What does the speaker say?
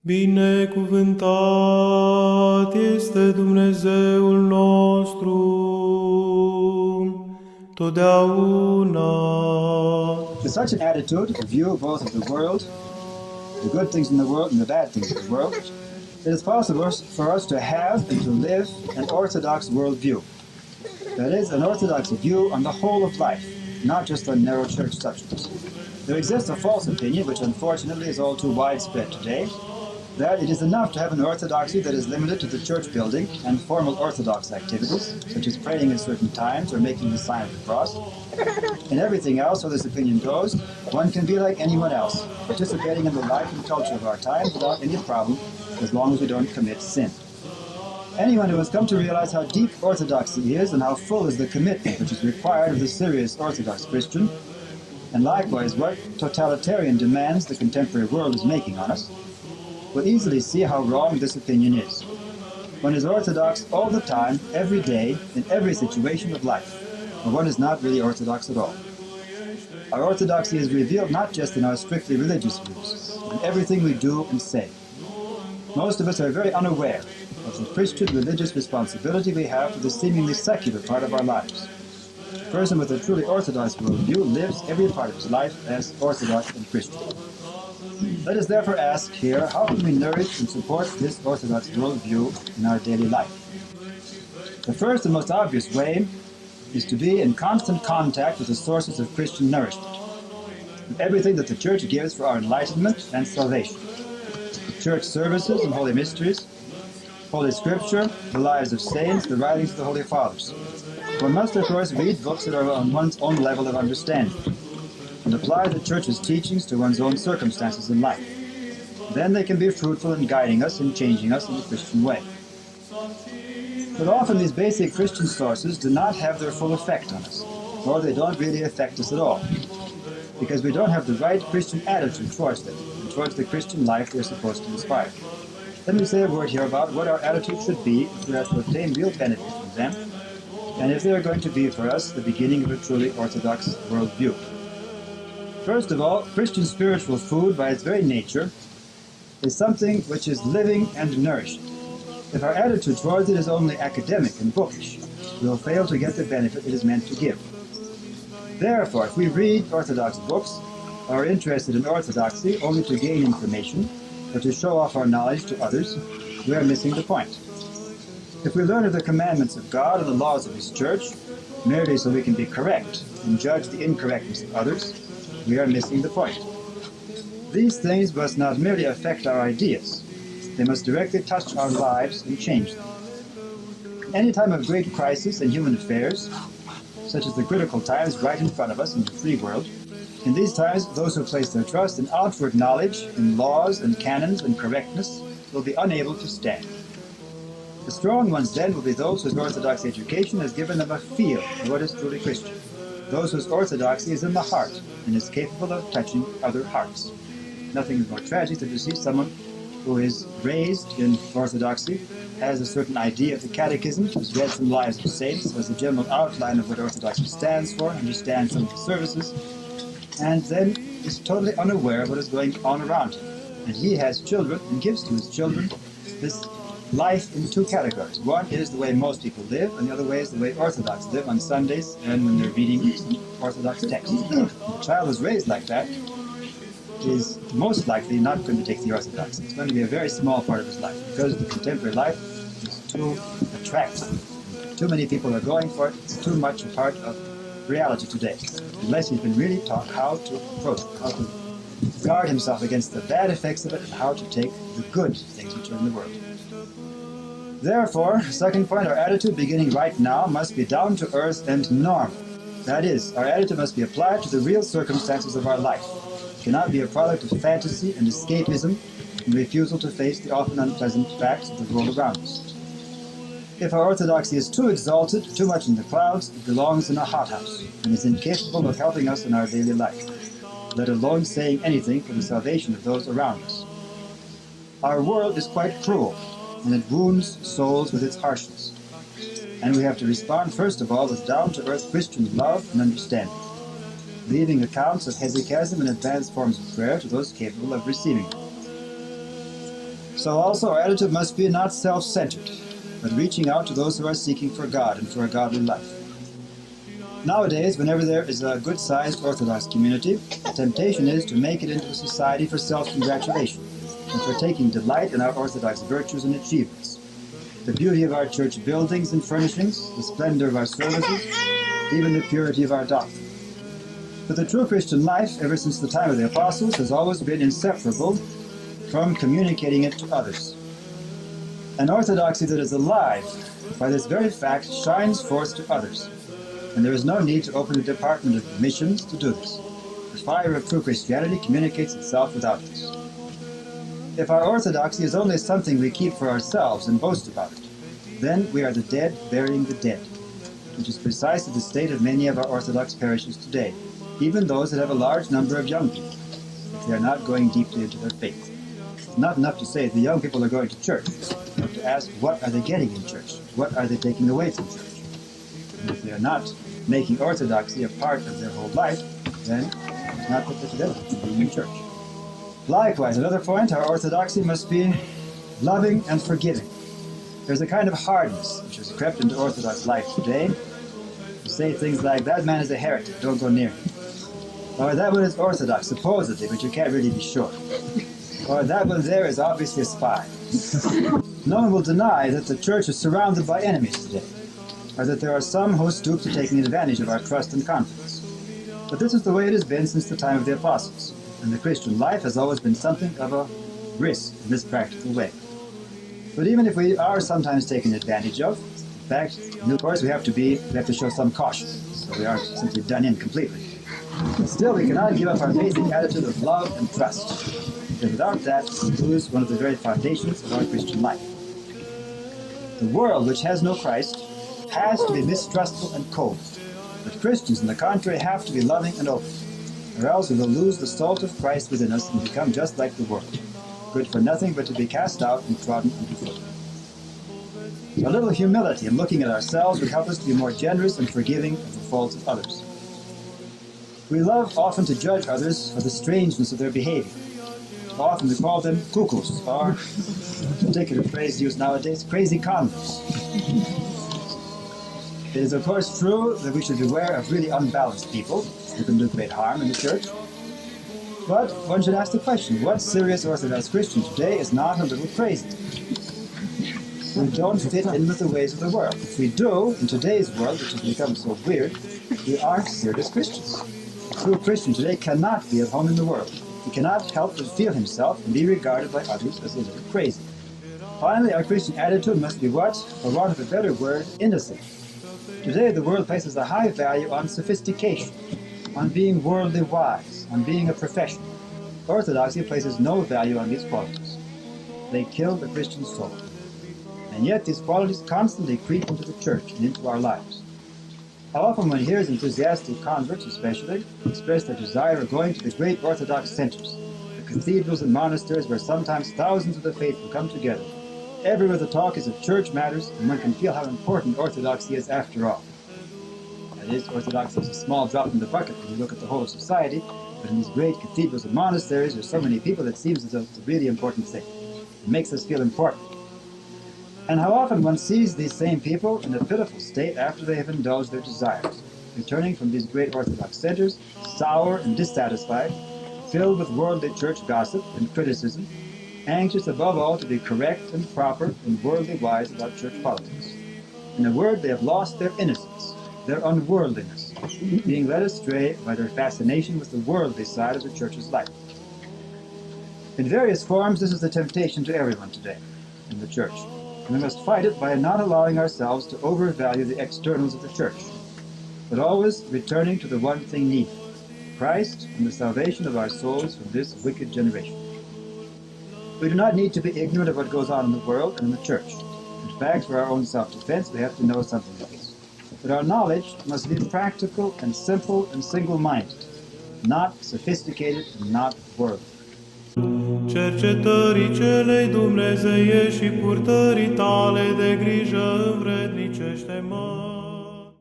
Binecuvântat este Dumnezeul nostru, totdeauna. With such an attitude, a view both of the world, the good things in the world and the bad things in the world, it is possible for us to have and to live an orthodox worldview. That is, an orthodox view on the whole of life, not just on narrow church subjects. There exists a false opinion, which unfortunately is all too widespread today, that it is enough to have an orthodoxy that is limited to the church building and formal orthodox activities, such as praying at certain times or making the sign of the cross. In everything else, so this opinion goes, one can be like anyone else, participating in the life and culture of our time without any problem, as long as we don't commit sin. Anyone who has come to realize how deep orthodoxy is and how full is the commitment which is required of the serious Orthodox Christian, and likewise what totalitarian demands the contemporary world is making on us, will easily see how wrong this opinion is. One is orthodox all the time, every day, in every situation of life, or one is not really orthodox at all. Our orthodoxy is revealed not just in our strictly religious views, but in everything we do and say. Most of us are very unaware of the Christian religious responsibility we have for the seemingly secular part of our lives. A person with a truly orthodox worldview lives every part of his life as orthodox and Christian. Let us therefore ask here, how can we nourish and support this orthodox worldview in our daily life? The first and most obvious way is to be in constant contact with the sources of Christian nourishment, and everything that the Church gives for our enlightenment and salvation. Church services and holy mysteries, Holy Scripture, the lives of saints, the writings of the Holy Fathers. One must, of course, read books that are on one's own level of understanding, and apply the Church's teachings to one's own circumstances in life. Then they can be fruitful in guiding us and changing us in the Christian way. But often these basic Christian sources do not have their full effect on us, or they don't really affect us at all, because we don't have the right Christian attitude towards them, and towards the Christian life they're supposed to inspire. Let me say a word here about what our attitude should be if we are to obtain real benefit from them, and if they are going to be for us the beginning of a truly orthodox worldview. First of all, Christian spiritual food, by its very nature, is something which is living and nourishing. If our attitude towards it is only academic and bookish, we will fail to get the benefit it is meant to give. Therefore, if we read Orthodox books, or are interested in orthodoxy only to gain information, or to show off our knowledge to others, we are missing the point. If we learn of the commandments of God and the laws of His Church, merely so we can be correct and judge the incorrectness of others, we are missing the point. These things must not merely affect our ideas, they must directly touch our lives and change them. Any time of great crisis in human affairs, such as the critical times right in front of us in the free world, in these times those who place their trust in outward knowledge, in laws and canons and correctness, will be unable to stand. The strong ones then will be those whose orthodox education has given them a feel of what is truly Christian, those whose orthodoxy is in the heart and is capable of touching other hearts. Nothing is more tragic than to see someone who is raised in orthodoxy, has a certain idea of the catechism, has read some lives of saints, has a general outline of what orthodoxy stands for, understands some of the services, and then is totally unaware of what is going on around him. And he has children and gives to his children this life in two categories. One is the way most people live, and the other way is the way Orthodox live on Sundays and when they're reading some Orthodox texts. When a child is raised like that is most likely not going to take the Orthodoxy. It's going to be a very small part of his life, because the contemporary life is too attractive. Too many people are going for it. It's too much a part of reality today, unless he's been really taught how to approach it, how to guard himself against the bad effects of it, and how to take the good things which are in the world. Therefore, second point, our attitude beginning right now must be down to earth and normal. That is, our attitude must be applied to the real circumstances of our life. It cannot be a product of fantasy and escapism and refusal to face the often unpleasant facts of the world around us. If our orthodoxy is too exalted, too much in the clouds, it belongs in a hothouse and is incapable of helping us in our daily life, let alone saying anything for the salvation of those around us. Our world is quite cruel, and it wounds souls with its harshness. And we have to respond first of all with down-to-earth Christian love and understanding, leaving accounts of hesychasm and advanced forms of prayer to those capable of receiving them. So also our attitude must be not self-centered, but reaching out to those who are seeking for God and for a godly life. Nowadays, whenever there is a good-sized Orthodox community, the temptation is to make it into a society for self-congratulation and for taking delight in our Orthodox virtues and achievements. The beauty of our church buildings and furnishings, the splendor of our services, even the purity of our doctrine. But the true Christian life, ever since the time of the apostles, has always been inseparable from communicating it to others. An orthodoxy that is alive, by this very fact, shines forth to others. And there is no need to open a department of missions to do this. The fire of true Christianity communicates itself without this. If our orthodoxy is only something we keep for ourselves and boast about it, then we are the dead burying the dead, which is precisely the state of many of our Orthodox parishes today, even those that have a large number of young people, if they are not going deeply into their faith. It's not enough to say the young people are going to church, but to ask what are they getting in church, what are they taking away from church. And if they are not making orthodoxy a part of their whole life, then it's not that there's benefit in being in church. Likewise, another point, our orthodoxy must be loving and forgiving. There's a kind of hardness which has crept into Orthodox life today. You say things like, that man is a heretic, don't go near him. Or that one is Orthodox, supposedly, but you can't really be sure. Or that one there is obviously a spy. No one will deny that the church is surrounded by enemies today, or that there are some who stoop to taking advantage of our trust and confidence. But this is the way it has been since the time of the apostles, and the Christian life has always been something of a risk in this practical way. But even if we are sometimes taken advantage of, in fact, of course, we have to show some caution, so we aren't simply done in completely. But still, we cannot give up our basic attitude of love and trust, because without that, we lose one of the very foundations of our Christian life. The world, which has no Christ, has to be mistrustful and cold, but Christians, on the contrary, have to be loving and open, or else we will lose the salt of Christ within us and become just like the world, good for nothing but to be cast out and trodden underfoot. So a little humility in looking at ourselves would help us to be more generous and forgiving of the faults of others. We love often to judge others for the strangeness of their behavior. Often we call them cuckoos, or, a particular phrase used nowadays, crazy converts. It is of course true that we should beware of really unbalanced people who can do great harm in the church. But one should ask the question, what serious Orthodox Christian today is not a little crazy? We don't fit in with the ways of the world. If we do, in today's world, which has become so weird, we aren't serious Christians. A true Christian today cannot be at home in the world. He cannot help but feel himself and be regarded by others as a little crazy. Finally, our Christian attitude must be what, for want of a better word, innocent. Today the world places a high value on sophistication, on being worldly wise, on being a professional. Orthodoxy places no value on these qualities. They kill the Christian soul. And yet these qualities constantly creep into the church and into our lives. How often one hears enthusiastic converts, especially, express their desire of going to the great Orthodox centers, the cathedrals and monasteries where sometimes thousands of the faithful come together. Everywhere the talk is of church matters, and one can feel how important Orthodoxy is after all. That is, Orthodoxy is a small drop in the bucket when you look at the whole of society, but in these great cathedrals and monasteries, there's so many people that seems as though it's a really important thing. It makes us feel important. And how often one sees these same people in a pitiful state after they have indulged their desires, returning from these great Orthodox centers, sour and dissatisfied, filled with worldly church gossip and criticism, anxious above all to be correct and proper and worldly wise about church politics. In a word, they have lost their innocence, their unworldliness, being led astray by their fascination with the worldly side of the church's life. In various forms, this is the temptation to everyone today in the church, and we must fight it by not allowing ourselves to overvalue the externals of the church, but always returning to the one thing needed, Christ and the salvation of our souls from this wicked generation. We do not need to be ignorant of what goes on in the world and in the church. In fact, for our own self-defense, we have to know something of this. But our knowledge must be practical and simple and single-minded, not sophisticated and not worldly. Cercetării celei dumnezeiești și purtării tale de grijă învrednicește-mă.